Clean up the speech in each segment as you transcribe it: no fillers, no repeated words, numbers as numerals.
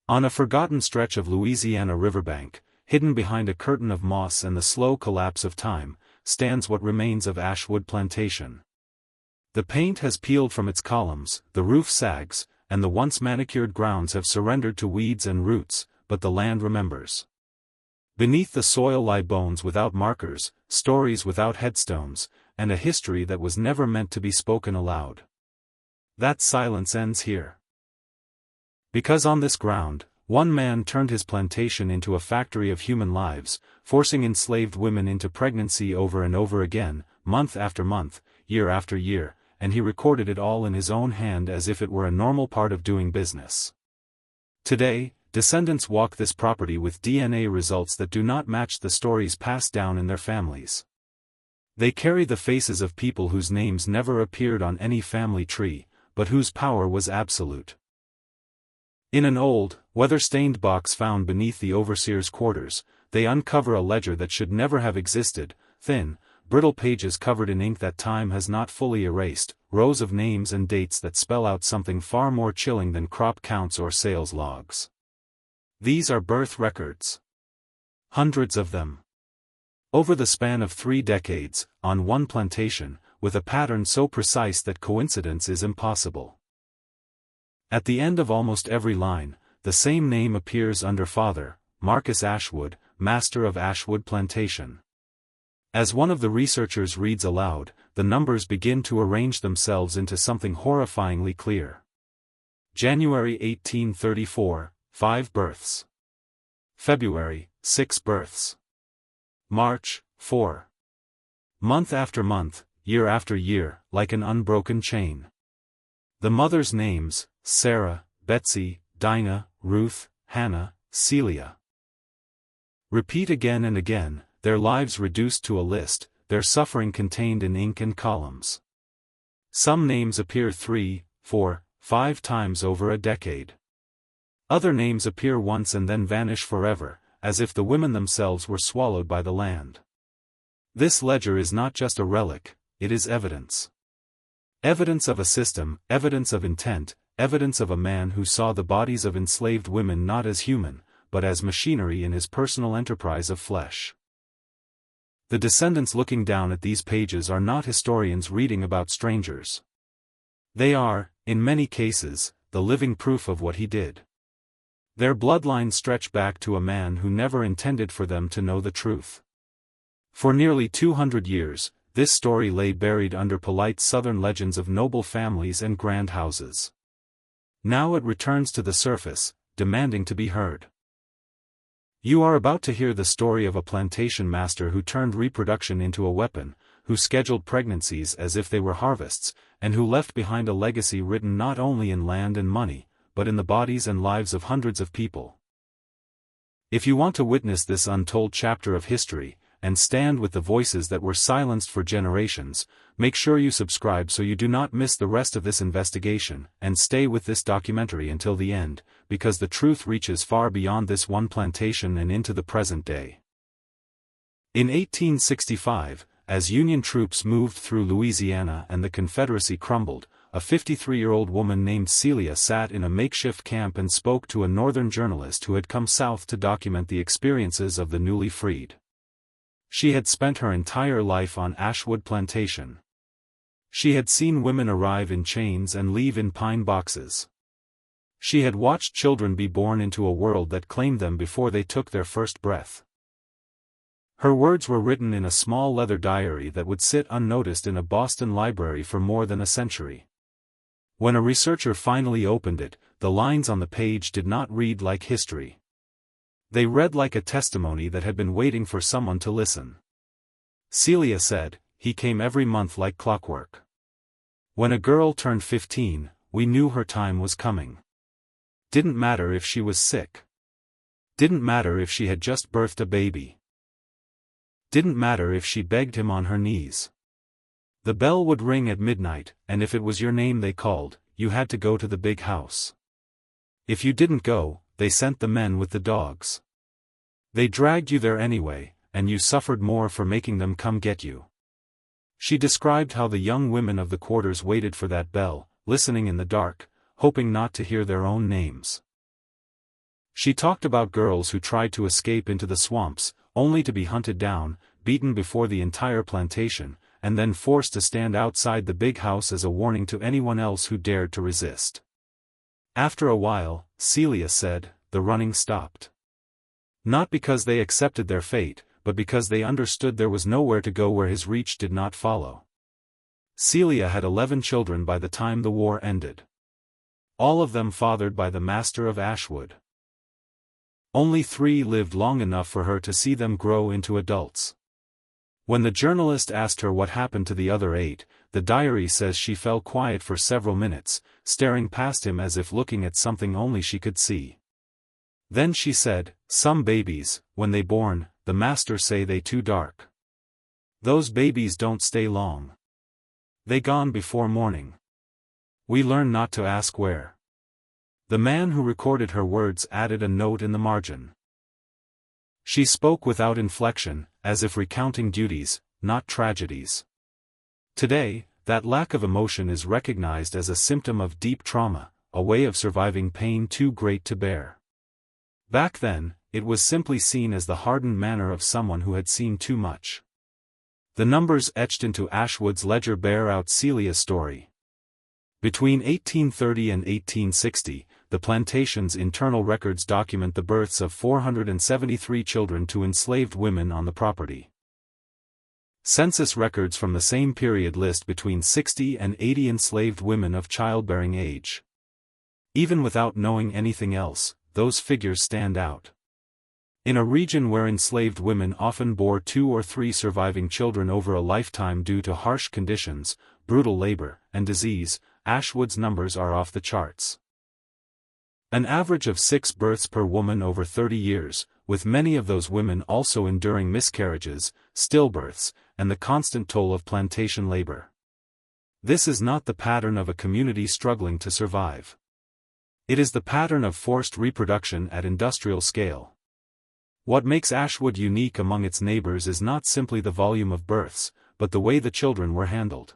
On a forgotten stretch of Louisiana riverbank, hidden behind a curtain of moss and the slow collapse of time, stands what remains of Ashwood Plantation. The paint has peeled from its columns, the roof sags, and the once manicured grounds have surrendered to weeds and roots, but the land remembers. Beneath the soil lie bones without markers, stories without headstones, and a history that was never meant to be spoken aloud. That silence ends here. Because on this ground, one man turned his plantation into a factory of human lives, forcing enslaved women into pregnancy over and over again, month after month, year after year, and he recorded it all in his own hand as if it were a normal part of doing business. Today, descendants walk this property with DNA results that do not match the stories passed down in their families. They carry the faces of people whose names never appeared on any family tree, but whose power was absolute. In an old, weather-stained box found beneath the overseer's quarters, they uncover a ledger that should never have existed, thin, brittle pages covered in ink that time has not fully erased, rows of names and dates that spell out something far more chilling than crop counts or sales logs. These are birth records. Hundreds of them. Over the span of 3 decades, on one plantation, with a pattern so precise that coincidence is impossible. At the end of almost every line, the same name appears under Father, Marcus Ashwood, master of Ashwood Plantation. As one of the researchers reads aloud, the numbers begin to arrange themselves into something horrifyingly clear. January 1834, 5 births. February, 6 births. March, 4. Month after month, year after year, like an unbroken chain. The mothers' names: Sarah, Betsy, Dinah, Ruth, Hannah, Celia. Repeat again and again, their lives reduced to a list, their suffering contained in ink and columns. Some names appear 3, 4, 5 times over a decade. Other names appear once and then vanish forever, as if the women themselves were swallowed by the land. This ledger is not just a relic, it is evidence. Evidence of a system, evidence of intent, evidence of a man who saw the bodies of enslaved women not as human, but as machinery in his personal enterprise of flesh. The descendants looking down at these pages are not historians reading about strangers. They are, in many cases, the living proof of what he did. Their bloodlines stretch back to a man who never intended for them to know the truth. For nearly 200 years, this story lay buried under polite southern legends of noble families and grand houses. Now it returns to the surface, demanding to be heard. You are about to hear the story of a plantation master who turned reproduction into a weapon, who scheduled pregnancies as if they were harvests, and who left behind a legacy written not only in land and money, but in the bodies and lives of hundreds of people. If you want to witness this untold chapter of history, and stand with the voices that were silenced for generations, make sure you subscribe so you do not miss the rest of this investigation, and stay with this documentary until the end, because the truth reaches far beyond this one plantation and into the present day. In 1865, as Union troops moved through Louisiana and the Confederacy crumbled, a 53-year-old woman named Celia sat in a makeshift camp and spoke to a northern journalist who had come south to document the experiences of the newly freed. She had spent her entire life on Ashwood Plantation. She had seen women arrive in chains and leave in pine boxes. She had watched children be born into a world that claimed them before they took their first breath. Her words were written in a small leather diary that would sit unnoticed in a Boston library for more than a century. When a researcher finally opened it, the lines on the page did not read like history. They read like a testimony that had been waiting for someone to listen. Celia said, "He came every month like clockwork. When a girl turned 15, we knew her time was coming. Didn't matter if she was sick. Didn't matter if she had just birthed a baby. Didn't matter if she begged him on her knees. The bell would ring at midnight, and if it was your name they called, you had to go to the big house. If you didn't go, they sent the men with the dogs. They dragged you there anyway, and you suffered more for making them come get you." She described how the young women of the quarters waited for that bell, listening in the dark, hoping not to hear their own names. She talked about girls who tried to escape into the swamps, only to be hunted down, beaten before the entire plantation, and then forced to stand outside the big house as a warning to anyone else who dared to resist. After a while, Celia said, the running stopped. Not because they accepted their fate, but because they understood there was nowhere to go where his reach did not follow. Celia had 11 children by the time the war ended. All of them fathered by the master of Ashwood. Only 3 lived long enough for her to see them grow into adults. When the journalist asked her what happened to the other 8, the diary says she fell quiet for several minutes, staring past him as if looking at something only she could see. Then she said, "Some babies, when they born, the master say they too dark. Those babies don't stay long. They gone before morning. We learn not to ask where." The man who recorded her words added a note in the margin. She spoke without inflection, as if recounting duties, not tragedies. Today, that lack of emotion is recognized as a symptom of deep trauma, a way of surviving pain too great to bear. Back then, it was simply seen as the hardened manner of someone who had seen too much. The numbers etched into Ashwood's ledger bear out Celia's story. Between 1830 and 1860, the plantation's internal records document the births of 473 children to enslaved women on the property. Census records from the same period list between 60 and 80 enslaved women of childbearing age. Even without knowing anything else, those figures stand out. In a region where enslaved women often bore 2 or 3 surviving children over a lifetime due to harsh conditions, brutal labor, and disease, Ashwood's numbers are off the charts. An average of 6 births per woman over 30 years, with many of those women also enduring miscarriages, stillbirths, and the constant toll of plantation labor. This is not the pattern of a community struggling to survive. It is the pattern of forced reproduction at industrial scale. What makes Ashwood unique among its neighbors is not simply the volume of births, but the way the children were handled.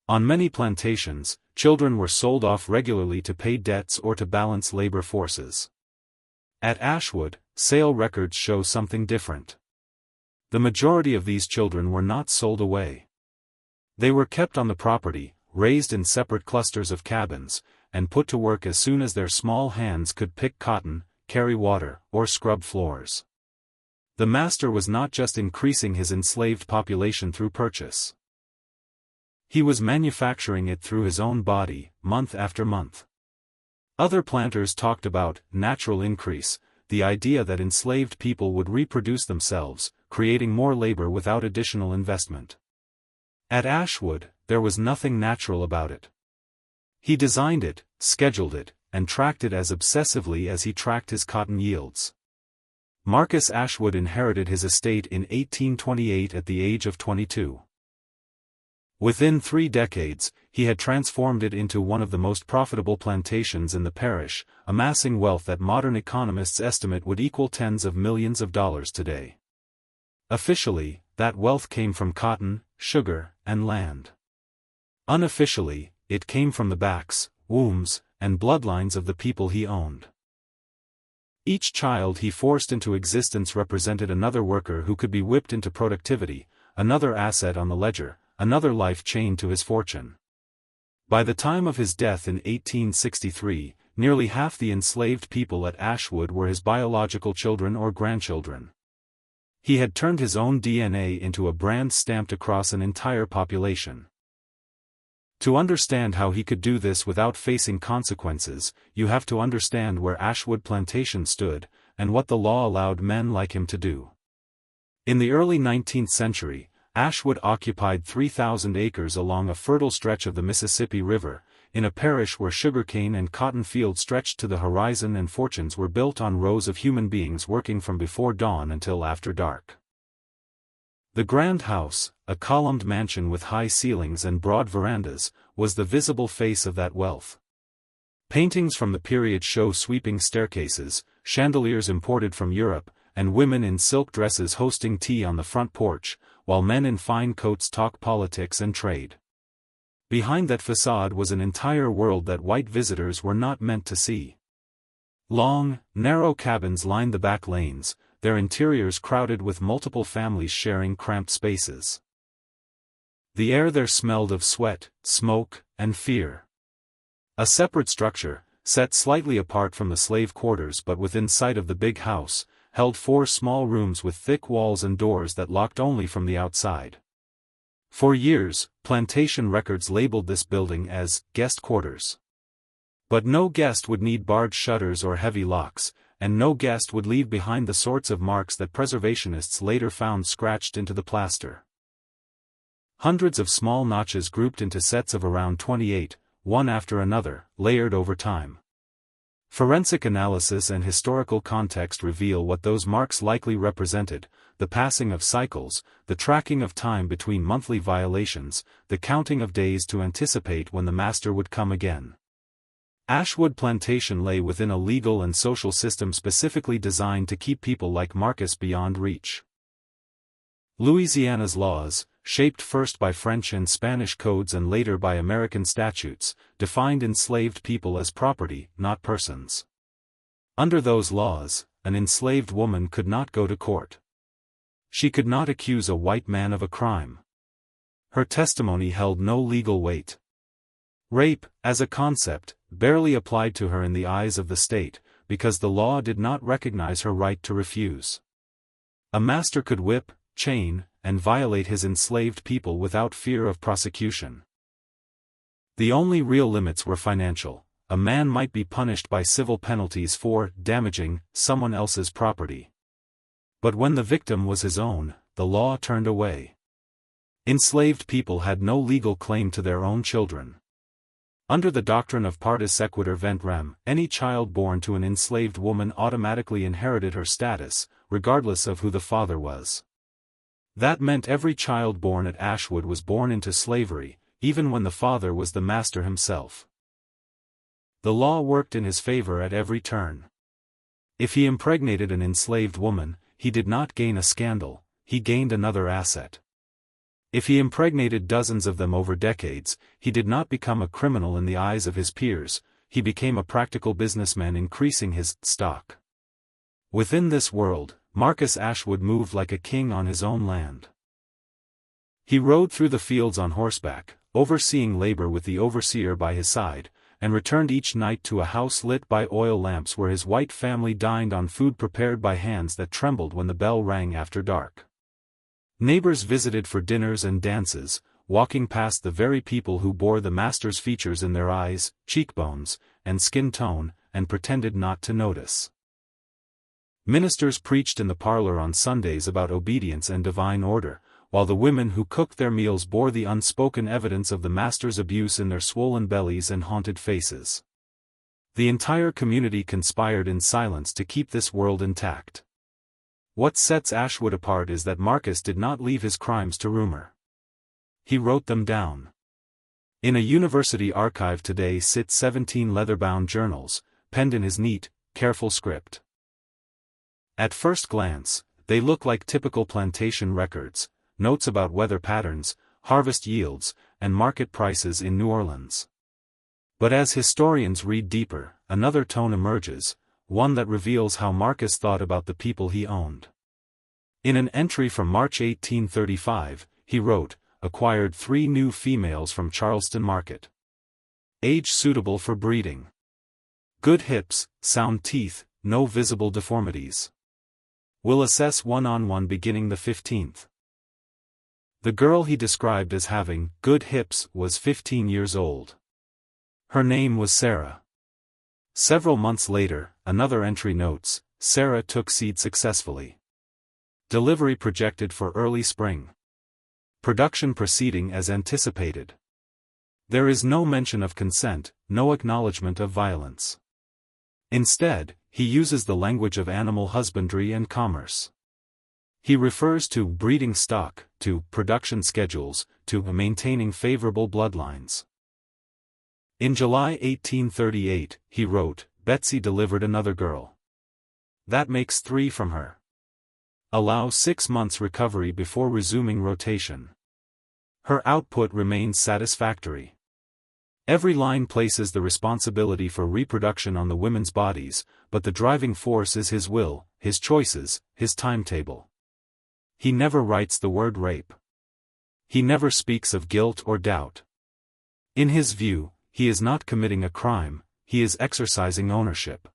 On many plantations, children were sold off regularly to pay debts or to balance labor forces. At Ashwood, sale records show something different. The majority of these children were not sold away. They were kept on the property, raised in separate clusters of cabins, and put to work as soon as their small hands could pick cotton, carry water, or scrub floors. The master was not just increasing his enslaved population through purchase. He was manufacturing it through his own body, month after month. Other planters talked about natural increase, the idea that enslaved people would reproduce themselves, creating more labor without additional investment. At Ashwood, there was nothing natural about it. He designed it, scheduled it, and tracked it as obsessively as he tracked his cotton yields. Marcus Ashwood inherited his estate in 1828 at the age of 22. Within 3 decades, he had transformed it into one of the most profitable plantations in the parish, amassing wealth that modern economists estimate would equal tens of millions of dollars today. Officially, that wealth came from cotton, sugar, and land. Unofficially, it came from the backs, wombs, and bloodlines of the people he owned. Each child he forced into existence represented another worker who could be whipped into productivity, another asset on the ledger, another life chained to his fortune. By the time of his death in 1863, nearly half the enslaved people at Ashwood were his biological children or grandchildren. He had turned his own DNA into a brand stamped across an entire population. To understand how he could do this without facing consequences, you have to understand where Ashwood Plantation stood, and what the law allowed men like him to do. In the early 19th century, Ashwood occupied 3,000 acres along a fertile stretch of the Mississippi River, in a parish where sugarcane and cotton fields stretched to the horizon and fortunes were built on rows of human beings working from before dawn until after dark. The Grand House, a columned mansion with high ceilings and broad verandas, was the visible face of that wealth. Paintings from the period show sweeping staircases, chandeliers imported from Europe, and women in silk dresses hosting tea on the front porch, while men in fine coats talk politics and trade. Behind that facade was an entire world that white visitors were not meant to see. Long, narrow cabins lined the back lanes, their interiors crowded with multiple families sharing cramped spaces. The air there smelled of sweat, smoke, and fear. A separate structure, set slightly apart from the slave quarters but within sight of the big house, held 4 small rooms with thick walls and doors that locked only from the outside. For years, plantation records labeled this building as guest quarters. But no guest would need barred shutters or heavy locks, and no guest would leave behind the sorts of marks that preservationists later found scratched into the plaster. Hundreds of small notches grouped into sets of around 28, one after another, layered over time. Forensic analysis and historical context reveal what those marks likely represented: the passing of cycles, the tracking of time between monthly violations, the counting of days to anticipate when the master would come again. Ashwood Plantation lay within a legal and social system specifically designed to keep people like Marcus beyond reach. Louisiana's laws, shaped first by French and Spanish codes and later by American statutes, defined enslaved people as property, not persons. Under those laws, an enslaved woman could not go to court. She could not accuse a white man of a crime. Her testimony held no legal weight. Rape, as a concept, barely applied to her in the eyes of the state, because the law did not recognize her right to refuse. A master could whip, chain, and violate his enslaved people without fear of prosecution. The only real limits were financial. A man might be punished by civil penalties for damaging someone else's property. But when the victim was his own, the law turned away. Enslaved people had no legal claim to their own children. Under the doctrine of partus sequitur vent rem, any child born to an enslaved woman automatically inherited her status, regardless of who the father was. That meant every child born at Ashwood was born into slavery, even when the father was the master himself. The law worked in his favor at every turn. If he impregnated an enslaved woman, he did not gain a scandal, he gained another asset. If he impregnated dozens of them over decades, he did not become a criminal in the eyes of his peers, he became a practical businessman increasing his stock. Within this world, Marcus Ashwood moved like a king on his own land. He rode through the fields on horseback, overseeing labor with the overseer by his side, and returned each night to a house lit by oil lamps where his white family dined on food prepared by hands that trembled when the bell rang after dark. Neighbors visited for dinners and dances, walking past the very people who bore the master's features in their eyes, cheekbones, and skin tone, and pretended not to notice. Ministers preached in the parlor on Sundays about obedience and divine order, while the women who cooked their meals bore the unspoken evidence of the master's abuse in their swollen bellies and haunted faces. The entire community conspired in silence to keep this world intact. What sets Ashwood apart is that Marcus did not leave his crimes to rumor. He wrote them down. In a university archive today sit 17 leather-bound journals, penned in his neat, careful script. At first glance, they look like typical plantation records, notes about weather patterns, harvest yields, and market prices in New Orleans. But as historians read deeper, another tone emerges, one that reveals how Marcus thought about the people he owned. In an entry from March 1835, he wrote, "Acquired 3 new females from Charleston Market. Age suitable for breeding. Good hips, sound teeth, no visible deformities. Will assess 1-on-1 beginning the 15th. The girl he described as having good hips was 15 years old. Her name was Sarah." Several months later, another entry notes, "Sarah took seed successfully. Delivery projected for early spring. Production proceeding as anticipated." There is no mention of consent, no acknowledgement of violence. Instead, he uses the language of animal husbandry and commerce. He refers to breeding stock, to production schedules, to maintaining favorable bloodlines. In July 1838, he wrote, "Betsy delivered another girl. That makes 3 from her. Allow 6 months recovery before resuming rotation. Her output remains satisfactory." Every line places the responsibility for reproduction on the women's bodies, but the driving force is his will, his choices, his timetable. He never writes the word rape. He never speaks of guilt or doubt. In his view, he is not committing a crime, he is exercising ownership.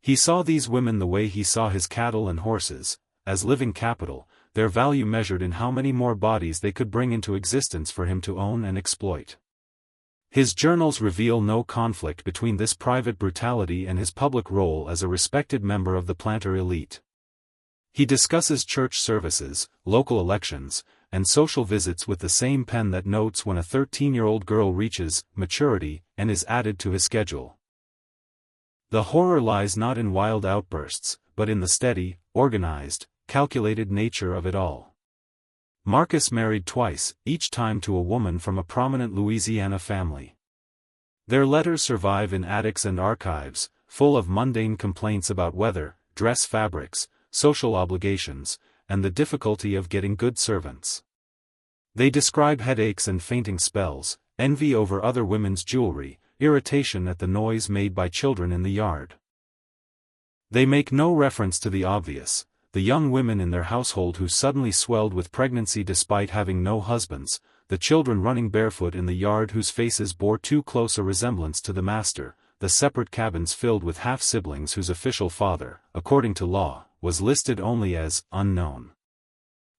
He saw these women the way he saw his cattle and horses, as living capital, their value measured in how many more bodies they could bring into existence for him to own and exploit. His journals reveal no conflict between this private brutality and his public role as a respected member of the planter elite. He discusses church services, local elections, and social visits with the same pen that notes when a 13-year-old girl reaches maturity and is added to his schedule. The horror lies not in wild outbursts, but in the steady, organized, calculated nature of it all. Marcus married twice, each time to a woman from a prominent Louisiana family. Their letters survive in attics and archives, full of mundane complaints about weather, dress fabrics, social obligations, and the difficulty of getting good servants. They describe headaches and fainting spells, envy over other women's jewelry, irritation at the noise made by children in the yard. They make no reference to the obvious, the young women in their household who suddenly swelled with pregnancy despite having no husbands, the children running barefoot in the yard whose faces bore too close a resemblance to the master, the separate cabins filled with half-siblings whose official father, according to law, was listed only as unknown.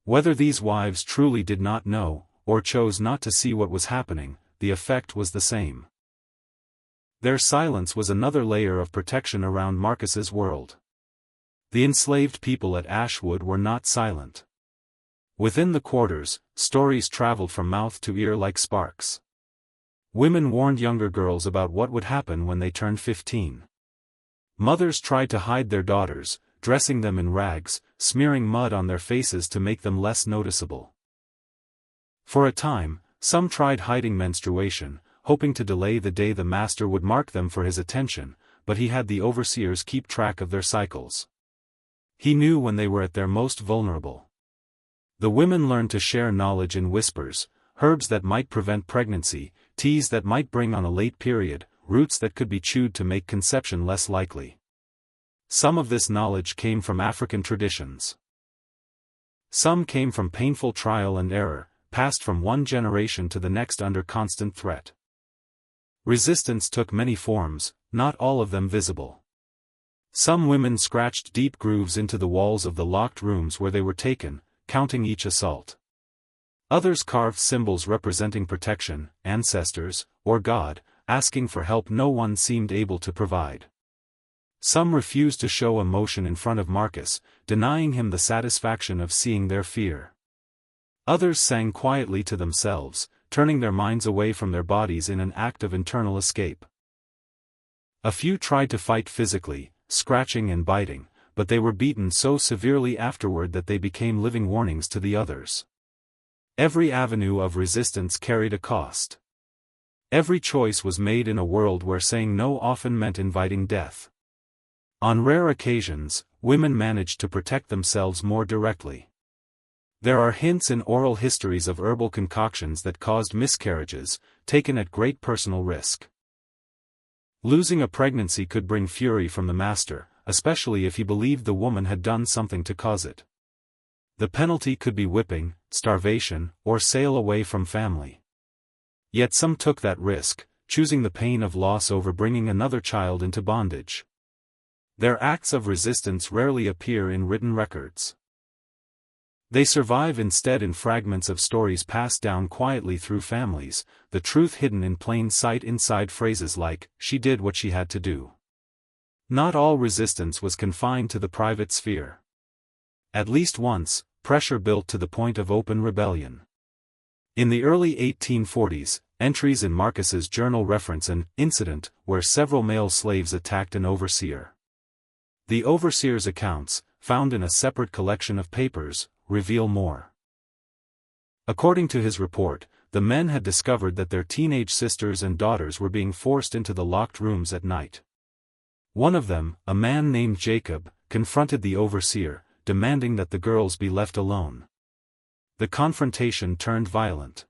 Whether these wives truly did not know, or chose not to see what was happening, the effect was the same. Their silence was another layer of protection around Marcus's world. The enslaved people at Ashwood were not silent. Within the quarters, stories traveled from mouth to ear like sparks. Women warned younger girls about what would happen when they turned 15. Mothers tried to hide their daughters, dressing them in rags, smearing mud on their faces to make them less noticeable. For a time, some tried hiding menstruation, hoping to delay the day the master would mark them for his attention, but he had the overseers keep track of their cycles. He knew when they were at their most vulnerable. The women learned to share knowledge in whispers, herbs that might prevent pregnancy, teas that might bring on a late period, roots that could be chewed to make conception less likely. Some of this knowledge came from African traditions. Some came from painful trial and error, passed from one generation to the next under constant threat. Resistance took many forms, not all of them visible. Some women scratched deep grooves into the walls of the locked rooms where they were taken, counting each assault. Others carved symbols representing protection, ancestors, or God, asking for help no one seemed able to provide. Some refused to show emotion in front of Marcus, denying him the satisfaction of seeing their fear. Others sang quietly to themselves, turning their minds away from their bodies in an act of internal escape. A few tried to fight physically, scratching and biting, but they were beaten so severely afterward that they became living warnings to the others. Every avenue of resistance carried a cost. Every choice was made in a world where saying no often meant inviting death. On rare occasions, women managed to protect themselves more directly. There are hints in oral histories of herbal concoctions that caused miscarriages, taken at great personal risk. Losing a pregnancy could bring fury from the master, especially if he believed the woman had done something to cause it. The penalty could be whipping, starvation, or sale away from family. Yet some took that risk, choosing the pain of loss over bringing another child into bondage. Their acts of resistance rarely appear in written records. They survive instead in fragments of stories passed down quietly through families, the truth hidden in plain sight inside phrases like, "She did what she had to do." Not all resistance was confined to the private sphere. At least once, pressure built to the point of open rebellion. In the early 1840s, entries in Marcus's journal reference an incident where several male slaves attacked an overseer. The overseer's accounts, found in a separate collection of papers, reveal more. According to his report, the men had discovered that their teenage sisters and daughters were being forced into the locked rooms at night. One of them, a man named Jacob, confronted the overseer, demanding that the girls be left alone. The confrontation turned violent.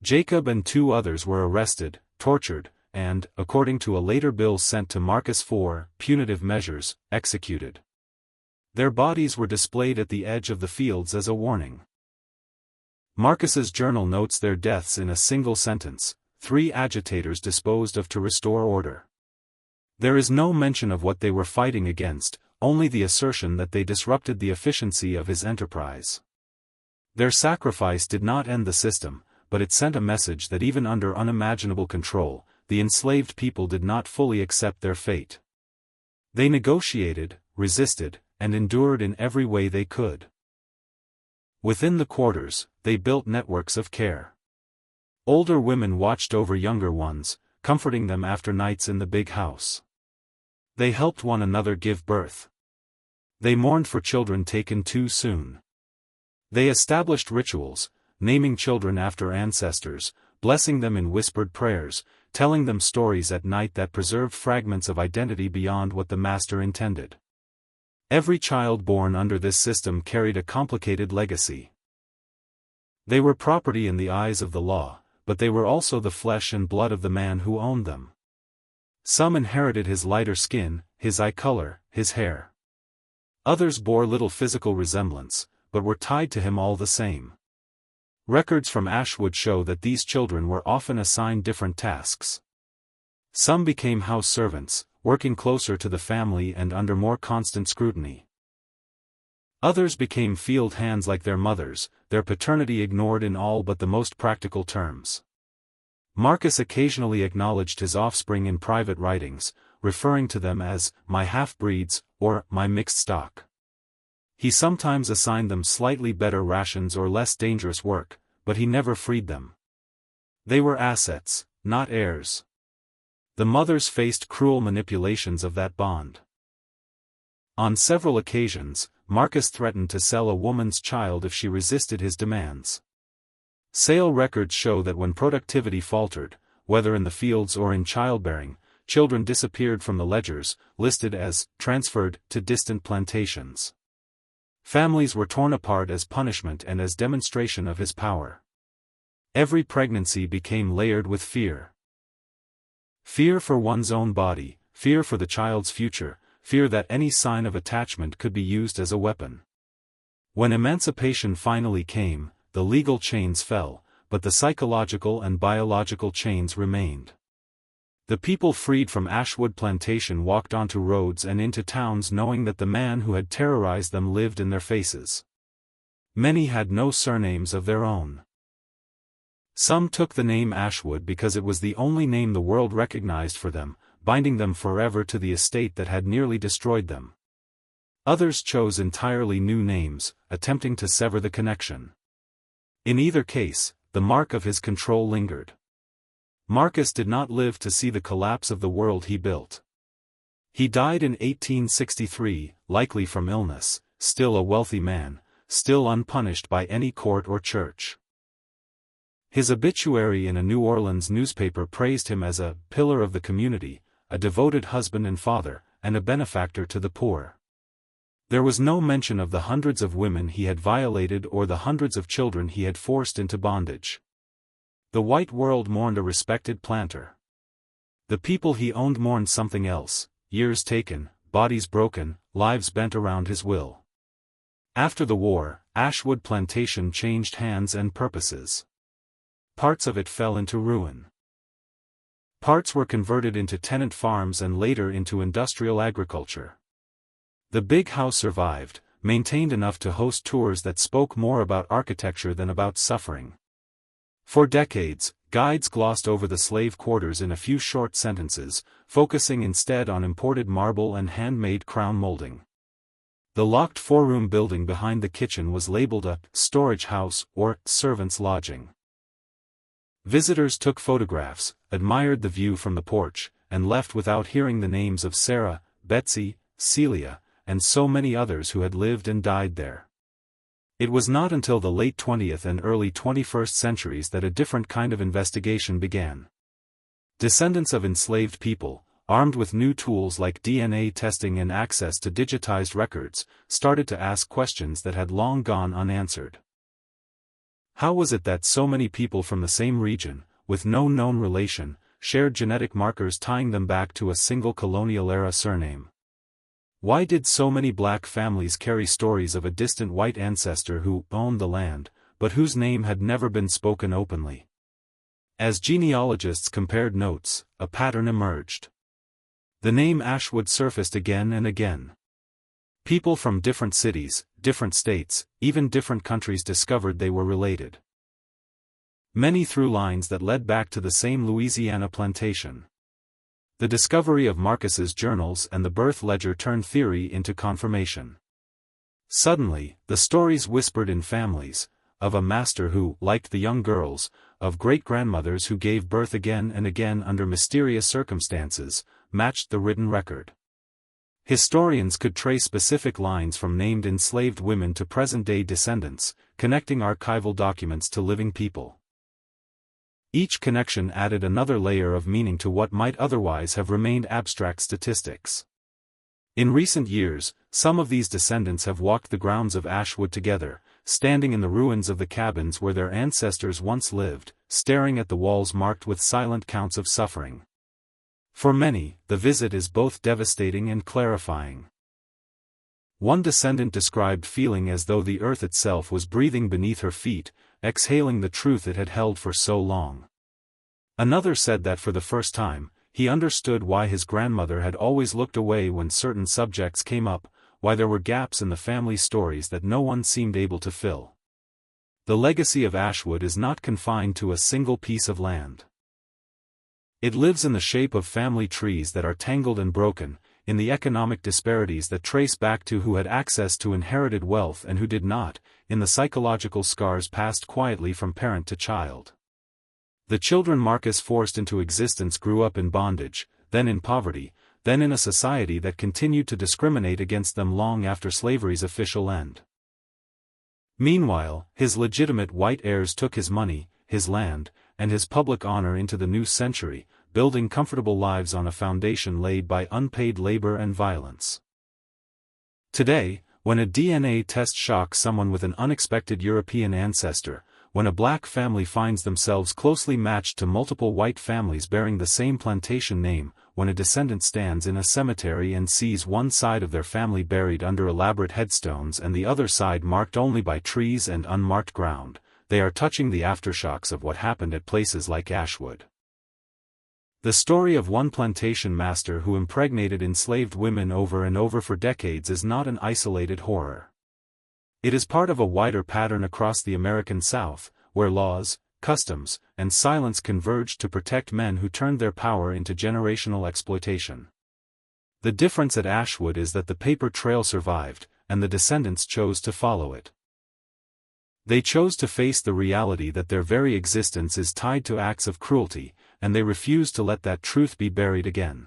Jacob and 2 others were arrested, tortured, and, according to a later bill sent to Marcus for punitive measures, executed. Their bodies were displayed at the edge of the fields as a warning. Marcus's journal notes their deaths in a single sentence: 3 agitators disposed of to restore order. There is no mention of what they were fighting against, only the assertion that they disrupted the efficiency of his enterprise. Their sacrifice did not end the system, but it sent a message that even under unimaginable control, the enslaved people did not fully accept their fate. They negotiated, resisted, and endured in every way they could. Within the quarters, they built networks of care. Older women watched over younger ones, comforting them after nights in the big house. They helped one another give birth. They mourned for children taken too soon. They established rituals, naming children after ancestors, blessing them in whispered prayers, telling them stories at night that preserved fragments of identity beyond what the master intended. Every child born under this system carried a complicated legacy. They were property in the eyes of the law, but they were also the flesh and blood of the man who owned them. Some inherited his lighter skin, his eye color, his hair. Others bore little physical resemblance, but were tied to him all the same. Records from Ashwood show that these children were often assigned different tasks. Some became house servants, working closer to the family and under more constant scrutiny. Others became field hands like their mothers, their paternity ignored in all but the most practical terms. Marcus occasionally acknowledged his offspring in private writings, referring to them as my half-breeds or my mixed stock. He sometimes assigned them slightly better rations or less dangerous work, but he never freed them. They were assets, not heirs. The mothers faced cruel manipulations of that bond. On several occasions, Marcus threatened to sell a woman's child if she resisted his demands. Sale records show that when productivity faltered, whether in the fields or in childbearing, children disappeared from the ledgers, listed as transferred to distant plantations. Families were torn apart as punishment and as demonstration of his power. Every pregnancy became layered with fear. Fear for one's own body, fear for the child's future, fear that any sign of attachment could be used as a weapon. When emancipation finally came, the legal chains fell, but the psychological and biological chains remained. The people freed from Ashwood Plantation walked onto roads and into towns knowing that the man who had terrorized them lived in their faces. Many had no surnames of their own. Some took the name Ashwood because it was the only name the world recognized for them, binding them forever to the estate that had nearly destroyed them. Others chose entirely new names, attempting to sever the connection. In either case, the mark of his control lingered. Marcus did not live to see the collapse of the world he built. He died in 1863, likely from illness, still a wealthy man, still unpunished by any court or church. His obituary in a New Orleans newspaper praised him as a pillar of the community, a devoted husband and father, and a benefactor to the poor. There was no mention of the hundreds of women he had violated or the hundreds of children he had forced into bondage. The white world mourned a respected planter. The people he owned mourned something else: years taken, bodies broken, lives bent around his will. After the war, Ashwood Plantation changed hands and purposes. Parts of it fell into ruin. Parts were converted into tenant farms and later into industrial agriculture. The big house survived, maintained enough to host tours that spoke more about architecture than about suffering. For decades, guides glossed over the slave quarters in a few short sentences, focusing instead on imported marble and handmade crown molding. The locked four-room building behind the kitchen was labeled a storage house or servants' lodging. Visitors took photographs, admired the view from the porch, and left without hearing the names of Sarah, Betsy, Celia, and so many others who had lived and died there. It was not until the late 20th and early 21st centuries that a different kind of investigation began. Descendants of enslaved people, armed with new tools like DNA testing and access to digitized records, started to ask questions that had long gone unanswered. How was it that so many people from the same region, with no known relation, shared genetic markers tying them back to a single colonial-era surname? Why did so many black families carry stories of a distant white ancestor who owned the land, but whose name had never been spoken openly? As genealogists compared notes, a pattern emerged. The name Ashwood surfaced again and again. People from different cities, different states, even different countries discovered they were related. Many through lines that led back to the same Louisiana plantation. The discovery of Marcus's journals and the birth ledger turned theory into confirmation. Suddenly, the stories whispered in families, of a master who liked the young girls, of great-grandmothers who gave birth again and again under mysterious circumstances, matched the written record. Historians could trace specific lines from named enslaved women to present-day descendants, connecting archival documents to living people. Each connection added another layer of meaning to what might otherwise have remained abstract statistics. In recent years, some of these descendants have walked the grounds of Ashwood together, standing in the ruins of the cabins where their ancestors once lived, staring at the walls marked with silent counts of suffering. For many, the visit is both devastating and clarifying. One descendant described feeling as though the earth itself was breathing beneath her feet, exhaling the truth it had held for so long. Another said that for the first time, he understood why his grandmother had always looked away when certain subjects came up, why there were gaps in the family stories that no one seemed able to fill. The legacy of Ashwood is not confined to a single piece of land. It lives in the shape of family trees that are tangled and broken, in the economic disparities that trace back to who had access to inherited wealth and who did not, in the psychological scars passed quietly from parent to child. The children Marcus forced into existence grew up in bondage, then in poverty, then in a society that continued to discriminate against them long after slavery's official end. Meanwhile, his legitimate white heirs took his money, his land, and his public honor into the new century, building comfortable lives on a foundation laid by unpaid labor and violence. Today, when a DNA test shocks someone with an unexpected European ancestor, when a black family finds themselves closely matched to multiple white families bearing the same plantation name, when a descendant stands in a cemetery and sees one side of their family buried under elaborate headstones and the other side marked only by trees and unmarked ground, they are touching the aftershocks of what happened at places like Ashwood. The story of one plantation master who impregnated enslaved women over and over for decades is not an isolated horror. It is part of a wider pattern across the American South, where laws, customs, and silence converged to protect men who turned their power into generational exploitation. The difference at Ashwood is that the paper trail survived, and the descendants chose to follow it. They chose to face the reality that their very existence is tied to acts of cruelty, and they refuse to let that truth be buried again.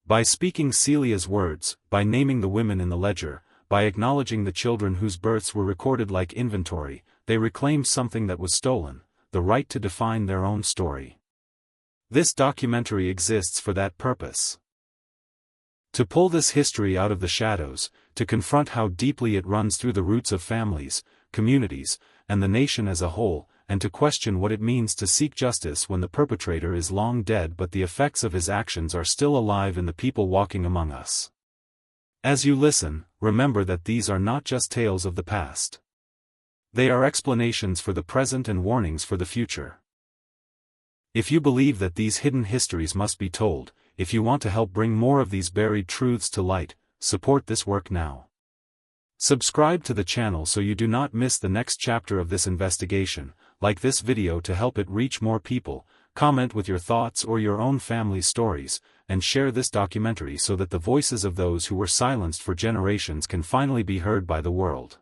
By speaking Celia's words, by naming the women in the ledger, by acknowledging the children whose births were recorded like inventory, they reclaimed something that was stolen, the right to define their own story. This documentary exists for that purpose. To pull this history out of the shadows, to confront how deeply it runs through the roots of families, communities, and the nation as a whole, and to question what it means to seek justice when the perpetrator is long dead but the effects of his actions are still alive in the people walking among us. As you listen, remember that these are not just tales of the past. They are explanations for the present and warnings for the future. If you believe that these hidden histories must be told, if you want to help bring more of these buried truths to light, support this work now. Subscribe to the channel so you do not miss the next chapter of this investigation, like this video to help it reach more people, comment with your thoughts or your own family's stories, and share this documentary so that the voices of those who were silenced for generations can finally be heard by the world.